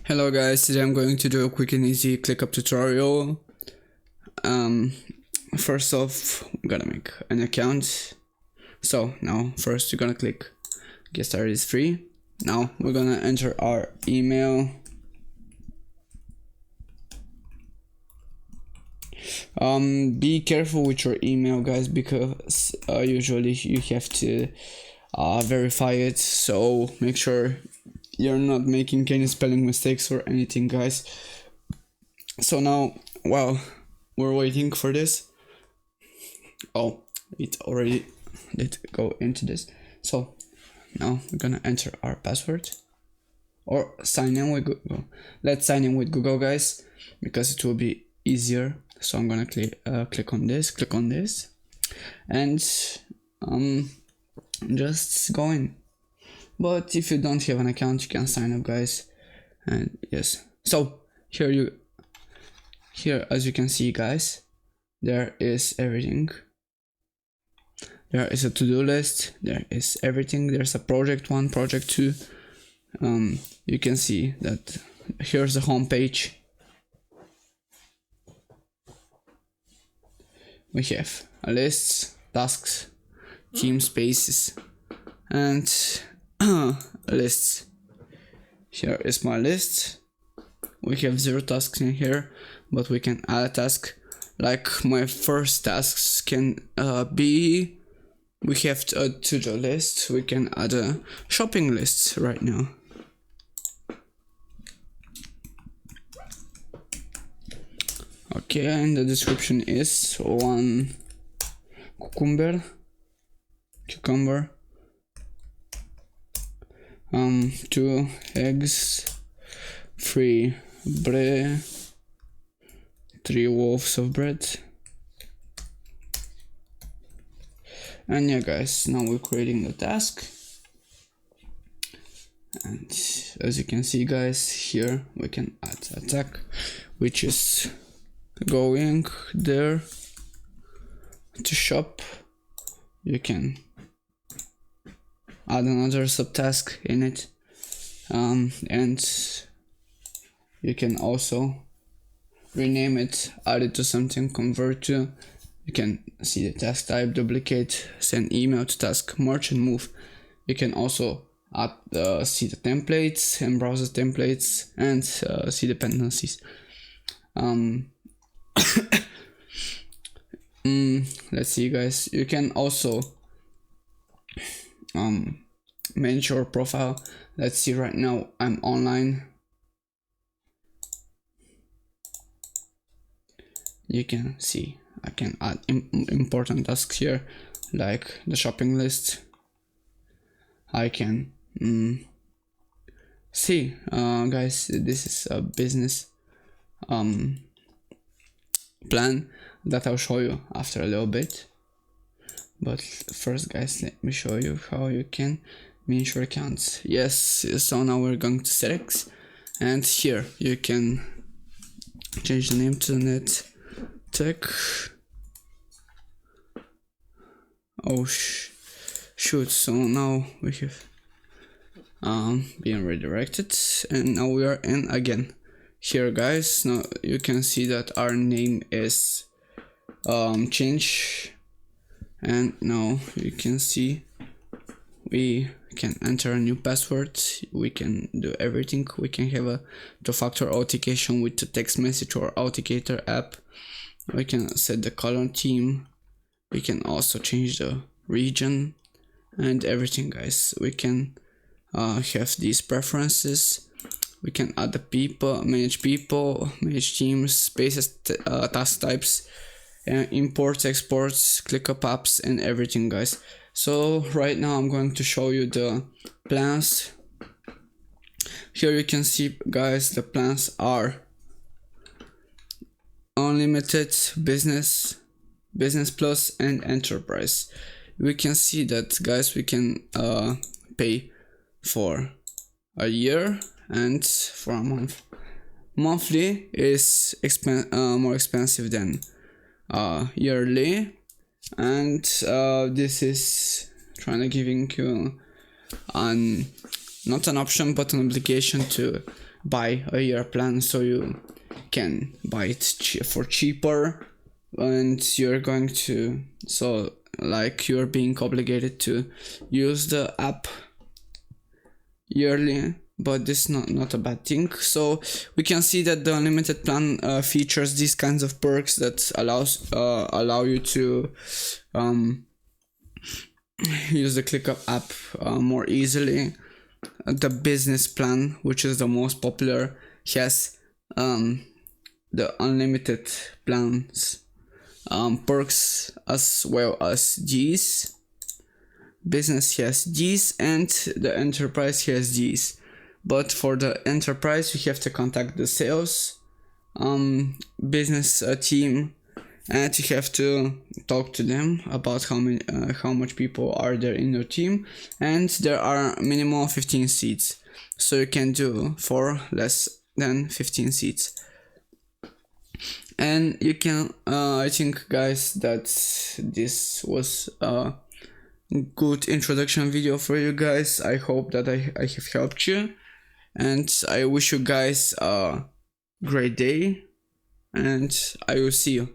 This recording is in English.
Hello guys, today I'm going to do a quick and easy ClickUp tutorial. First off, I'm gonna make an account. So now first you're gonna click get started is free. Now we're gonna enter our email. Be careful with your email guys, because usually you have to verify it, so make sure you're not making any spelling mistakes or anything guys. So now while we're waiting for this, oh, it already did go into this. So now we're gonna enter our password or sign in with Google. Let's sign in with Google guys, because it will be easier. So I'm gonna click on this and just go in. But if you don't have an account, you can sign up guys. And yes, so here as you can see guys, there is everything. There is a to-do list, there is everything. There's a project 1, project 2. You can see that here's the home page. We have a list, tasks, team spaces, and lists. Here is my list. We have 0 tasks in here, but we can add a task. Like my first tasks can be, we have a to-do list. We can add a shopping list right now. Okay, and the description is 1 cucumber, 2 eggs, 3 bread, 3 loaves of bread. And yeah guys, now we're creating the task. And as you can see guys, here we can add a tag, which is going there to shop. You can add another subtask in it, and you can also rename it, add it to something, convert to. You can see the task type, duplicate, send email to task, merge and move. You can also add see the templates and browse the templates and see dependencies. Let's see guys, you can also manage your profile. Let's see, right now I'm online. You can see I can add important tasks here, like the shopping list. I can see guys, this is a business plan that I'll show you after a little bit. But first guys, let me show you how you can manage your accounts. Yes, so now we're going to settings, and here you can change the name to net tech. Oh shoot, so now we have being redirected, and now we are in again. Here guys, now you can see that our name is changed, and now you can see we can enter a new password. We can do everything. We can have a two-factor authentication with the text message or authenticator app. We can set the color theme. We can also change the region and everything guys. We can have these preferences. We can add the people, manage teams, spaces, task types, imports, exports, ClickUp apps, and everything guys. So right now I'm going to show you the plans. Here you can see guys, the plans are unlimited, business plus, and enterprise. We can see that guys, we can pay for a year and for a month. Monthly is more expensive than yearly, and this is trying to giving you not an option but an obligation to buy a year plan, so you can buy it for cheaper, and you're going to, so like you're being obligated to use the app yearly, but this is not a bad thing. So we can see that the unlimited plan features these kinds of perks that allow you to use the ClickUp app more easily. The business plan, which is the most popular, has the unlimited plans perks as well as these. Business has these, and the enterprise has these. But for the enterprise, you have to contact the sales business team, and you have to talk to them about how much people are there in your team, and there are minimum 15 seats, so you can do for less than 15 seats. And you can I think, guys, that this was a good introduction video for you guys. I hope that I have helped you, and I wish you guys a great day, and I will see you.